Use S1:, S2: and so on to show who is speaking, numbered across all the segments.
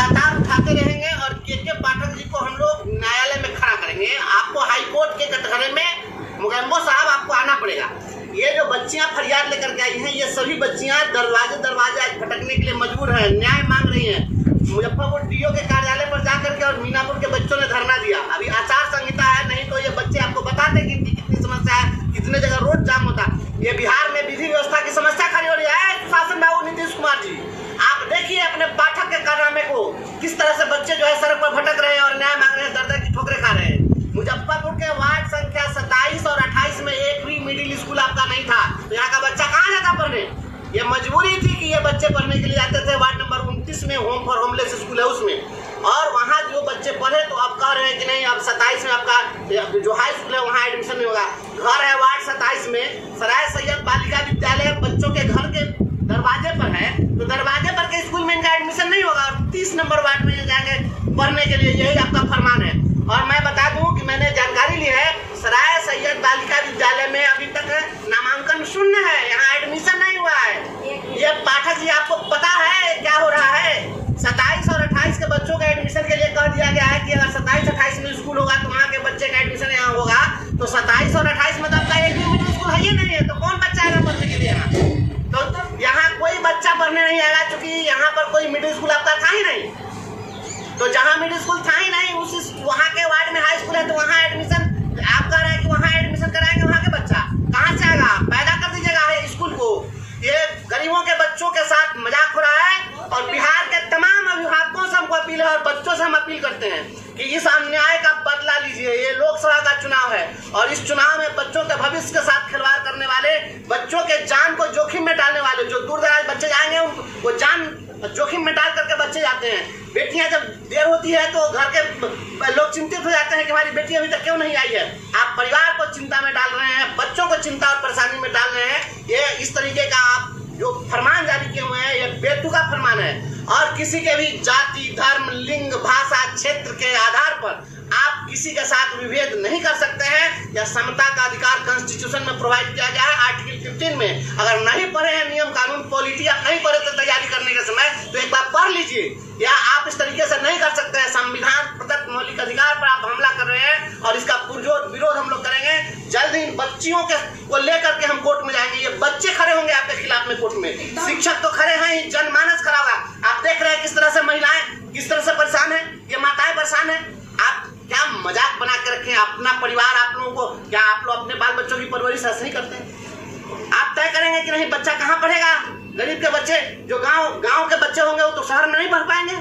S1: लगातार उठाते रहेंगे और के पाठक जी को हम लोग न्यायालय में खड़ा करेंगे। आपको हाई कोर्ट के कटघरे में मुगम्बो साहब आपको आना पड़ेगा। ये जो बच्चियां फरियाद लेकर के आई हैं, ये सभी बच्चियां दरवाजे आज भटकने के लिए मजबूर हैं, न्याय मांग रही हैं। मुजफ्फरपुर डीओ के कार्यालय पर जाकर के और मीनापुर के बच्चों ने धरना दिया। अभी आचार संहिता है, नहीं तो ये बच्चे आपको बताते कि कितनी समस्या है, कितने जगह रोड जाम होता। ये बिहार में विधि व्यवस्था की समस्या खड़ी हो रही है। शासन बाबू नीतीश कुमार जी, आप देखिए अपने पाठक के कारनामे को, किस तरह से बच्चे जो है सड़क पर भटक रहे हैं और न्याय मांग रहे हैं, दर की ठोकरें खा रहे हैं। मुजफ्फरपुर के वार्ड संख्या 27 और 28 में एक भी मिडिल स्कूल आपका नहीं था, तो यहाँ का बच्चा कहाँ जाता पढ़ने? ये मजबूरी थी कि ये बच्चे पढ़ने के लिए आते थे। वार्ड नंबर 29 में होम फॉर होमलेस स्कूल है उसमें, और वहाँ जो बच्चे पढ़े तो आप कह रहे हैं कि नहीं अब 27 में आपका जो हाई स्कूल है वहाँ एडमिशन नहीं होगा। घर है वार्ड 27 में सराय सैयद बालिका विद्यालय, बच्चों के घर के दरवाजे पर है, तो दरवाजे पर के स्कूल में इनका एडमिशन नहीं होगा और 30 नंबर वार्ड में जाएंगे पढ़ने के लिए, यही आपका फरमान है। और मैं बता दूं कि मैंने जानकारी ली है, सराय सैयद बालिका विद्यालय में अभी तक नामांकन शून्य है, यहाँ एडमिशन नहीं हुआ है। ये पाठक जी आपको पता है क्या हो रहा है? 27 और 28 के बच्चों के एडमिशन के लिए कह दिया गया है कि अगर 27-28 में स्कूल होगा तो वहाँ के बच्चे का एडमिशन यहाँ होगा, तो 27 और 28 में तो आपका एक भी मिडिल स्कूल है ही नहीं है, तो कौन बच्चा आएगा पढ़ने के लिए यहाँ? तो यहाँ कोई बच्चा पढ़ने नहीं आएगा, क्योंकि यहाँ पर कोई मिडिल स्कूल आपका था ही नहीं। तो जहाँ मिडिल स्कूल था ही नहीं, उस वहाँ के वार्ड में हाई स्कूल है, तो वहाँ एडमिशन आप कह रहे हैं कि वहाँ एडमिशन कराएंगे, वहाँ के बच्चा कहाँ से आएगा? पैदा कर दीजिएगा हाई स्कूल को। ये गरीबों के बच्चों के साथ मजाक हो रहा है, और बिहार के तमाम अभिभावकों से हमको अपील है और बच्चों से हम अपील करते हैं कि इस अन्याय का बदला लीजिए। ये लोकसभा का चुनाव है और इस चुनाव में बच्चों के भविष्य के साथ खिलवाड़ करने वाले, बच्चों के जान को जोखिम में डालने वाले, जो दूर दराज बच्चे जाएंगे वो जान जोखिम में डाल करके बच्चे जाते हैं। बेटियां जब देर होती है तो घर के लोग चिंतित हो जाते हैं कि हमारी बेटी अभी तक क्यों नहीं आई है। आप परिवार को चिंता में डाल रहे हैं, बच्चों को चिंता और परेशानी में डाल रहे हैं। ये इस तरीके का आप जो फरमान जारी किए हुए हैं, ये बेतुका फरमान है, और किसी के भी जाति, धर्म, लिंग, भाषा, क्षेत्र के आधार पर आप किसी के साथ विभेद नहीं कर सकते हैं। यह समता का अधिकार कॉन्स्टिट्यूशन में प्रोवाइड किया गया है आर्टिकल 15 में। अगर नहीं पढ़े हैं नियम कानून पॉलिटी, आप नहीं पढ़े थे तैयारी करने के समय, तो एक बार पढ़ लीजिए। या आप इस तरीके से नहीं कर सकते हैं। संविधान प्रदत्त मौलिक अधिकार पर आप हमला कर रहे हैं और इसका पुरजोर विरोध हम लोग करेंगे। जल्द ही इन बच्चियों को लेकर के हम कोर्ट में जाएंगे। ये बच्चे खड़े होंगे आपके खिलाफ में कोर्ट में, शिक्षक तो खड़े हैं ही, जनमानस खड़ा होगा। आप देख रहे हैं किस तरह से महिलाएं किस तरह से परेशान है, ये माताएं परेशान है। आप क्या मजाक बना के रखे हैं अपना परिवार? आप लोगों को क्या आप लोग अपने बाल बच्चों की परवरिश ऐसे नहीं करते हैं? आप तय करेंगे कि नहीं बच्चा कहाँ पढ़ेगा? गरीब के बच्चे, जो गांव के बच्चे होंगे वो तो शहर में नहीं पढ़ पाएंगे।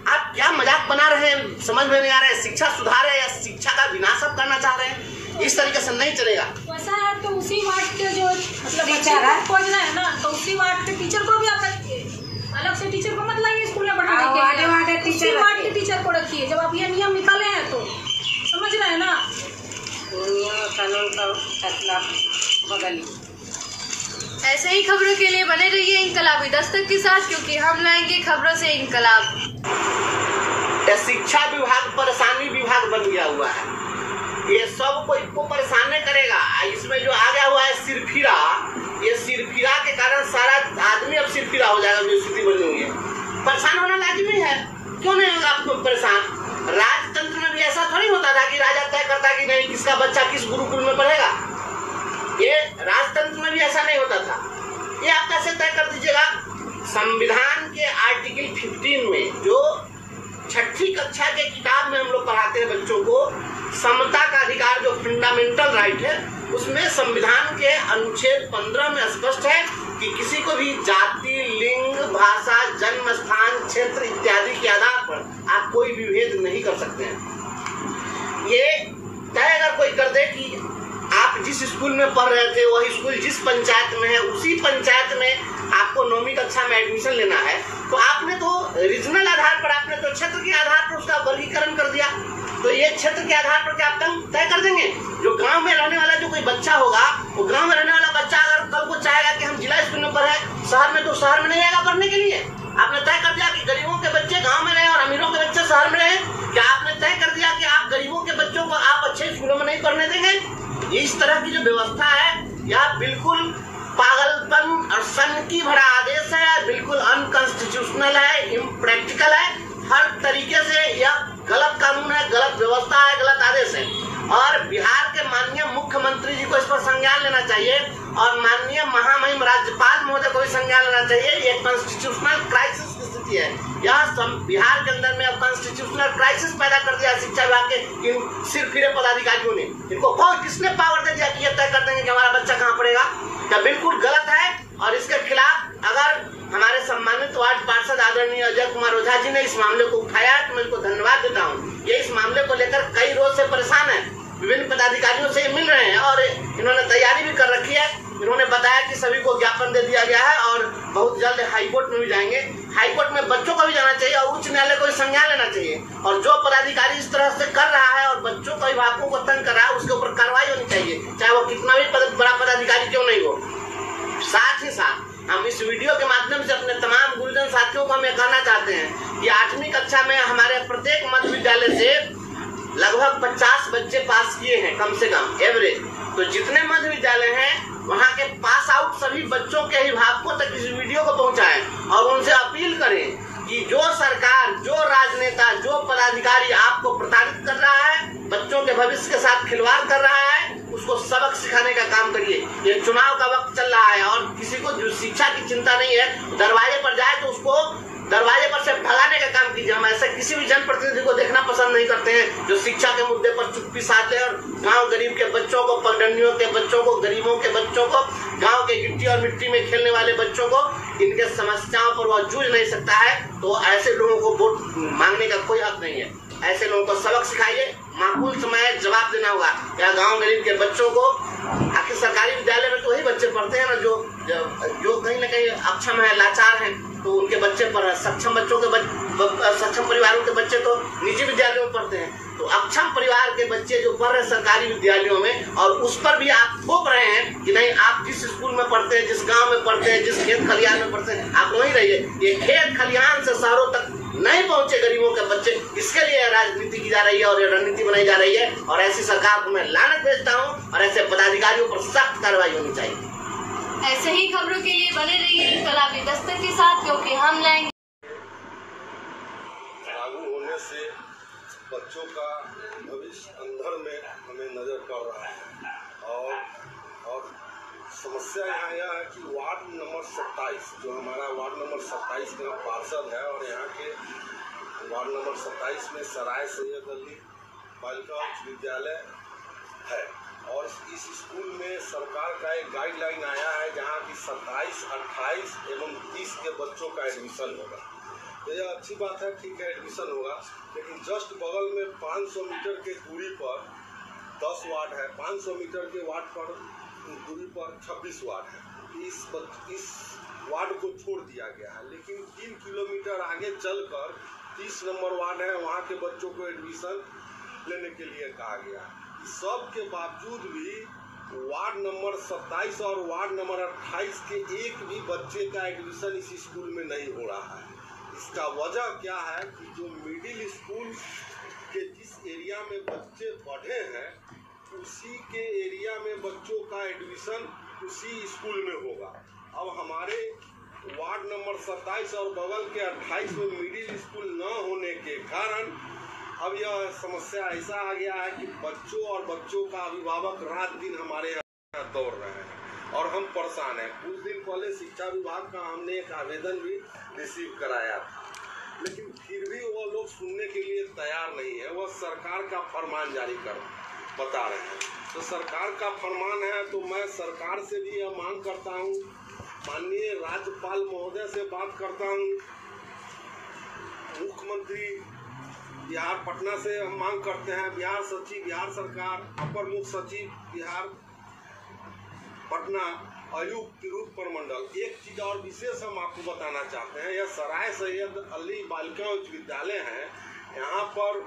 S1: आप क्या मजाक बना रहे हैं, समझ में नहीं आ रहा है। शिक्षा सुधारे या शिक्षा का विनाश आप करना चाह रहे हैं? इस तरीके से नहीं चलेगा।
S2: वैसा है तो उसी वार्ड के जो मतलब टीचर खोजना है ना, तो उसी वार्ड के टीचर को भी आप अलग से टीचर को मत लाइए स्कूल में पढ़ाने के लिए, उसी वार्ड के टीचर को रखिए। जब आप ये नियम निकाले हैं तो समझ रहे हैं ना,
S3: नियम कानून का फैसला बदलिए।
S4: ऐसे ही खबरों के लिए बने रहिए इंकलाबी दस्तक के साथ, क्योंकि हम लाएंगे खबरों से इंकलाब।
S1: शिक्षा विभाग परेशानी विभाग बन गया हुआ है। ये सब को परेशान करेगा। इसमें जो आ गया हुआ है सिरफिरा, ये सिरफिरा के कारण सारा आदमी अब सिरफिरा हो जाएगा। जो स्थिति बनी हुई है, परेशान होना लाजमी है। क्यों नहीं होगा आपको परेशान? राजतंत्र में भी ऐसा थोड़ी होता था कि राजा तय करता कि नहीं किसका बच्चा किस गुरुकुल में पढ़ेगा। ये राजतंत्र में भी ऐसा नहीं होता था। ये आप कैसे तय कर दीजिएगा? संविधान के आर्टिकल 15 में, जो 6ठी कक्षा के किताब में हम लोग पढ़ाते हैं बच्चों को, समता का अधिकार जो फंडामेंटल राइट है, उसमें संविधान के अनुच्छेद 15 में स्पष्ट है कि किसी को भी जाति, लिंग, भाषा, जन्म स्थान, क्षेत्र इत्यादि के आधार पर आप कोई भी भेद नहीं कर सकते हैं। ये तय अगर कोई कर दे कि आप जिस स्कूल में पढ़ रहे थे वही स्कूल जिस पंचायत में है, उसी पंचायत में आपको 9वीं कक्षा में एडमिशन लेना है, तो आपने तो रीजनल आधार पर, आपने तो क्षेत्र के आधार पर उसका वर्गीकरण कर दिया। तो ये क्षेत्र के आधार पर क्या आप तय कर देंगे? जो गांव में रहने वाला जो कोई बच्चा होगा, वो गांव में रहने वाला बच्चा अगर कल को चाहेगा कि हम जिला स्कूल में पढ़े शहर में, तो शहर में नहीं आएगा पढ़ने के लिए। आपने तय कर दिया कि गरीबों के बच्चे गाँव में रहे और अमीरों के बच्चे शहर में रहे। क्या आपने तय कर दिया कि आप गरीबों के बच्चों को आप अच्छे स्कूलों में नहीं पढ़ने देंगे? इस तरह की जो व्यवस्था है, यह बिल्कुल पागलपन और सन की भरा आदेश है, बिल्कुल अनकॉन्स्टिट्यूशनल है, इम्प्रैक्टिकल है। हर तरीके से यह गलत कानून है, गलत व्यवस्था है, गलत आदेश है और बिहार के माननीय मुख्यमंत्री जी को इस पर संज्ञान लेना चाहिए और माननीय महामहिम राज्यपाल महोदय को भी संज्ञान लेना चाहिए। ये कॉन्स्टिट्यूशनल क्राइसिस की स्थिति है। यह बिहार के अंदर में अब कॉन्स्टिट्यूशनल क्राइसिस पैदा कर दिया शिक्षा विभाग के इन सिरफिरे पदाधिकारियों ने। इनको कौन किसने पावर दे दिया कि ये तय कर देंगे कि हमारा बच्चा कहाँ पढ़ेगा? क्या बिल्कुल गलत है और इसके खिलाफ अगर हमारे सम्मानित वार्ड पार्षद आदरणीय अजय कुमार ओझा जी ने इस मामले को उठाया है तो मैं इनको धन्यवाद देता हूँ। ये इस मामले को लेकर कई रोज से परेशान है, विभिन्न पदाधिकारियों से मिल रहे हैं और इन्होंने तैयारी भी कर रखी है। इन्होंने बताया कि सभी को ज्ञापन दे दिया गया है और बहुत जल्द हाईकोर्ट में भी जाएंगे। हाईकोर्ट में बच्चों को भी जाना चाहिए और उच्च न्यायालय को संज्ञान लेना चाहिए और जो पदाधिकारी इस तरह से कर रहा है और बच्चों को अभिभावकों को तंग कर रहा है उसके ऊपर कार्रवाई होनी चाहिए, चाहे वो कितना भी बड़ा पदाधिकारी क्यों नहीं हो। साथ ही साथ हम इस वीडियो के माध्यम से अपने तमाम गुरुजन साथियों को हम ये कहना चाहते हैं कि 8वीं कक्षा में हमारे प्रत्येक मध्य विद्यालय से लगभग 50 बच्चे पास किए हैं कम से कम एवरेज। तो जितने मध्य विद्यालय हैं वहाँ के पास आउट सभी बच्चों के अभिभावकों तक इस वीडियो को पहुँचाएं और उनसे अपील करें कि जो सरकार, जो राजनेता, जो पदाधिकारी आपको प्रताड़ित कर रहा है, बच्चों के भविष्य के साथ खिलवाड़ कर रहा है, उसको सबक सिखाने का काम करिए। ये चुनाव का वक्त चल रहा है और किसी को जो शिक्षा की चिंता नहीं है दरवाजे पर जाए तो उसको दरवाजे पर से भगाने का काम कीजिए। हम ऐसे किसी भी जनप्रतिनिधि को देखना पसंद नहीं करते हैं जो शिक्षा के मुद्दे पर चुप्पी साध ले और गांव गरीब के बच्चों को, पगडंडियों के बच्चों को, गरीबों के बच्चों को, गांव के गिट्टी और मिट्टी में खेलने वाले बच्चों को, इनके समस्याओं पर वह जूझ नहीं सकता है। तो ऐसे लोगों को वोट मांगने का कोई हक नहीं है। ऐसे लोगों को सबक सिखाइए, माकूल समय जवाब देना होगा। या गांव गरीब के बच्चों को, आखिर सरकारी विद्यालय में तो वही बच्चे पढ़ते हैं ना जो कहीं ना कहीं अक्षम है, लाचार हैं, तो उनके बच्चे पर सक्षम बच्चों के सक्षम परिवारों के बच्चे तो निजी विद्यालयों में पढ़ते हैं। तो अक्षम परिवार के बच्चे जो पढ़ रहे सरकारी विद्यालयों में और उस पर भी आप थोप रहे हैं कि नहीं, आप जिस स्कूल में पढ़ते हैं, जिस गांव में पढ़ते हैं, जिस खेत खलिहान में पढ़ते हैं, आप वहीं रहिए। ये खेत खलिहान से शहरों तक नहीं पहुंचे गरीबों के बच्चे, इसके लिए राजनीति की जा रही है और ये रणनीति बनाई जा रही है और ऐसी सरकार को मैं लानत भेजता हूँ और ऐसे पदाधिकारियों पर सख्त कार्रवाई होनी चाहिए।
S4: ऐसे ही खबरों के लिए बने रहिए इनकलाबी दस्तक के साथ, क्योंकि हम लाएंगे।
S5: लागू होने से बच्चों का भविष्य अंधर में हमें नजर पड़ रहा है और समस्या यहाँ यह है कि वार्ड नंबर 27 जो हमारा वार्ड नंबर 27 का पार्षद है और यहाँ के वार्ड नंबर 27 में सराय सैयद अली बालिका उच्च विद्यालय है और इस स्कूल में सरकार का एक गाइडलाइन आया है जहाँ की 27, 28 एवं 30 के बच्चों का एडमिशन होगा। तो यह अच्छी बात है, ठीक है, एडमिशन होगा, लेकिन जस्ट बगल में 500 मीटर के दूरी पर 10 वार्ड है, 500 मीटर के वार्ड पर दूरी पर 26 वार्ड है। इस वार्ड को छोड़ दिया गया है, लेकिन 3 किलोमीटर आगे चलकर 30 नंबर वार्ड है, वहाँ के बच्चों को एडमिशन लेने के लिए कहा गया है। सब के बावजूद भी वार्ड नंबर 27 और वार्ड नंबर 28 के एक भी बच्चे का एडमिशन इस स्कूल में नहीं हो रहा है। इसका वजह क्या है कि जो मिडिल स्कूल के जिस एरिया में बच्चे पढ़े हैं उसी के एरिया में बच्चों का एडमिशन उसी स्कूल में होगा। अब हमारे वार्ड नंबर 27 और बगल के 28 में मिडिल स्कूल न होने के कारण अब यह समस्या ऐसा आ गया है कि बच्चों और बच्चों का अभिभावक रात दिन हमारे यहाँ दौड़ रहे हैं और हम परेशान हैं। कुछ दिन पहले शिक्षा विभाग का हमने एक आवेदन भी रिसीव कराया था, लेकिन फिर भी वो लोग सुनने के लिए तैयार नहीं है। वह सरकार का फरमान जारी कर बता रहे हैं। तो सरकार का फरमान है तो मैं सरकार से भी यह मांग करता हूँ, माननीय राज्यपाल महोदय से बात करता हूँ, मुख्यमंत्री बिहार पटना से हम मांग करते हैं, बिहार सचिव बिहार सरकार, अपर मुख्य सचिव बिहार पटना, आयुक्त तिरहुत प्रमंडल। एक चीज और विशेष हम आपको बताना चाहते हैं, यह सराय सैयद अली बालिका उच्च विद्यालय है। यहाँ पर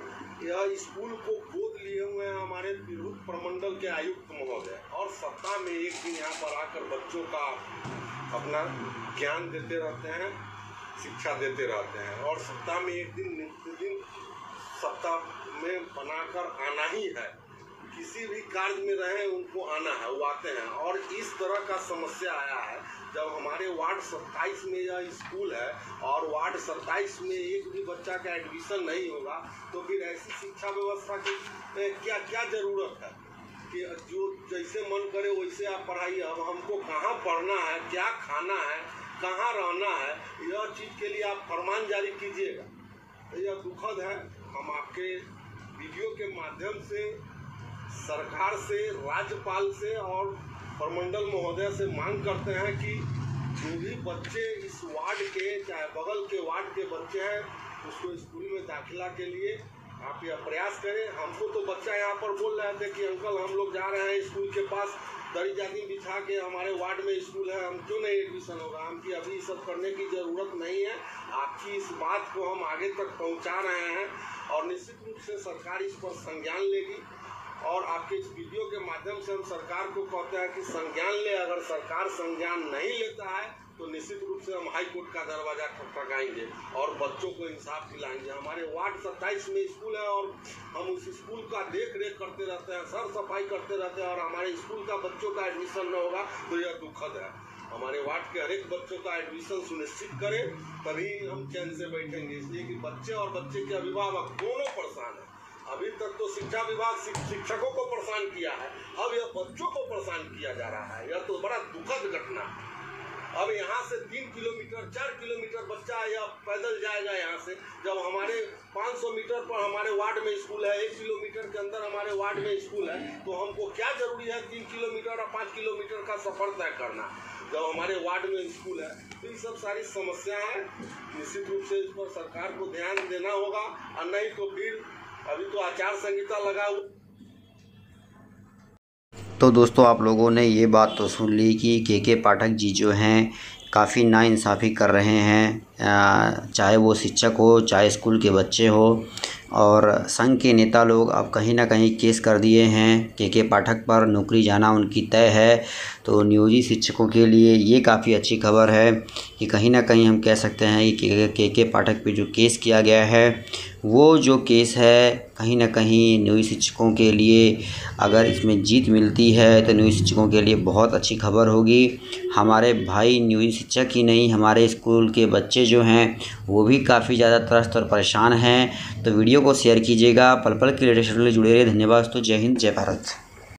S5: यह स्कूल को गोद लिए हुए हैं हमारे तिरहुत प्रमंडल के आयुक्त महोदय और सप्ताह में एक दिन यहाँ पर आकर बच्चों का अपना ज्ञान देते रहते हैं, शिक्षा देते रहते हैं और सप्ताह में एक दिन नित्य दिन सप्ताह में बनाकर आना ही है। किसी भी कार्य में रहे उनको आना है, वो आते हैं और इस तरह का समस्या आया है जब हमारे वार्ड 27 में यह स्कूल है और वार्ड 27 में एक भी बच्चा का एडमिशन नहीं होगा, तो फिर ऐसी शिक्षा व्यवस्था की क्या क्या ज़रूरत है कि जो जैसे मन करे वैसे आप पढ़ाइए। अब हमको कहाँ पढ़ना है, क्या खाना है, कहाँ रहना है, यह चीज़ के लिए आप फरमान जारी कीजिएगा। यह दुखद है। हम आपके वीडियो के माध्यम से सरकार से, राज्यपाल से और प्रमंडल महोदय से मांग करते हैं कि जो भी बच्चे इस वार्ड के, चाहे बगल के वार्ड के बच्चे हैं, उसको स्कूल में दाखिला के लिए आप यह प्रयास करें। हमको तो बच्चा यहाँ पर बोल रहे थे कि अंकल हम लोग जा रहे हैं स्कूल के पास, दरी जाती बिछा के हमारे वार्ड में स्कूल है, हम क्यों नहीं एडमिशन होगा। हमकी अभी सब करने की ज़रूरत नहीं है। आपकी इस बात को हम आगे तक पहुँचा रहे हैं और निश्चित रूप से सरकार इस पर संज्ञान लेगी। और आपके इस वीडियो के माध्यम से हम सरकार को कहते हैं कि संज्ञान ले। अगर सरकार संज्ञान नहीं लेता है तो निश्चित रूप से हम हाई कोर्ट का दरवाजा खटखटाएंगे और बच्चों को इंसाफ दिलाएंगे। हमारे वार्ड 27 में स्कूल है और हम उस स्कूल का देख रेख करते रहते हैं, सर सफाई करते रहते हैं, और हमारे स्कूल का बच्चों का एडमिशन न होगा तो यह दुखद है। हमारे वार्ड के हर एक बच्चों का एडमिशन सुनिश्चित करें, तभी हम चैन से बैठेंगे। इसलिए कि बच्चे और बच्चे के अभिभावक दोनों परेशान हैं। अभी तक तो शिक्षा विभाग शिक्षकों को परेशान किया है, अब यह बच्चों को परेशान किया जा रहा है। यह तो बड़ा दुखद घटना है। अब यहाँ से 3 किलोमीटर 4 किलोमीटर बच्चा यह पैदल जाएगा यहाँ से, जब हमारे 500 मीटर पर हमारे वार्ड में स्कूल है, 1 किलोमीटर के अंदर हमारे वार्ड में स्कूल है, तो हमको क्या जरूरी है 3 किलोमीटर और 5 किलोमीटर का सफर तय करना जब हमारे वार्ड में स्कूल है। तो ये सब सारी समस्याएं निश्चित रूप से इस पर सरकार को ध्यान देना होगा, और नहीं तो फिर अभी तो आचार संहिता लगा हुआ।
S6: तो दोस्तों आप लोगों ने ये बात तो सुन ली कि के पाठक जी जो हैं काफ़ी नाइंसाफ़ी कर रहे हैं, चाहे वो शिक्षक हो, चाहे स्कूल के बच्चे हो। और संघ के नेता लोग अब कहीं ना कहीं केस कर दिए हैं के पाठक पर, नौकरी जाना उनकी तय है। तो नियोजित शिक्षकों के लिए ये काफ़ी अच्छी खबर है कि कहीं ना कहीं हम कह सकते हैं कि के पाठक पे जो केस किया गया है, वो जो केस है कहीं ना कहीं नियोजित शिक्षकों के लिए अगर इसमें जीत मिलती है तो नियोजित शिक्षकों के लिए बहुत अच्छी खबर होगी। हमारे भाई नियोजित शिक्षक ही नहीं, हमारे स्कूल के बच्चे जो हैं वो भी काफ़ी ज़्यादा त्रस्त और परेशान हैं। तो वीडियो को शेयर कीजिएगा। पल पल के लेटेस्ट जुड़े रहिए। धन्यवाद दोस्तों। जय हिंद, जय भारत।